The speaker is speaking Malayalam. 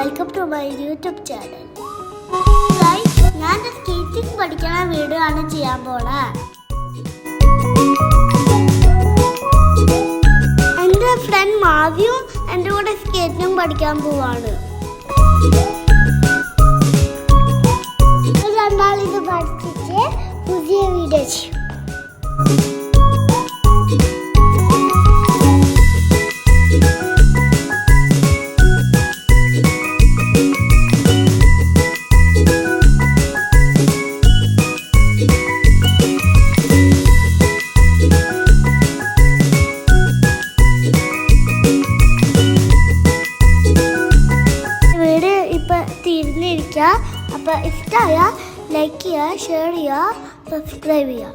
Welcome to my YouTube channel. ഞാൻ സ്കേറ്റിംഗ് പഠിക്കുന്ന വീഡിയോ ആണ് ചെയ്യാൻ പോണേ. എൻ്റെ ഫ്രണ്ട് മാവിയും എൻ്റെ കൂടെ സ്കേറ്റിംഗ് പഠിക്കാൻ പോവാണ്. രണ്ടാളിത് പഠിച്ചിട്ട് പുതിയ വീഡിയോ ചെയ്യും. തീർന്നിരിക്കുക. അപ്പോൾ ഇഷ്ടമായ ലൈക്ക് ചെയ്യുക, ഷെയർ ചെയ്യുക, സബ്സ്ക്രൈബ് ചെയ്യുക.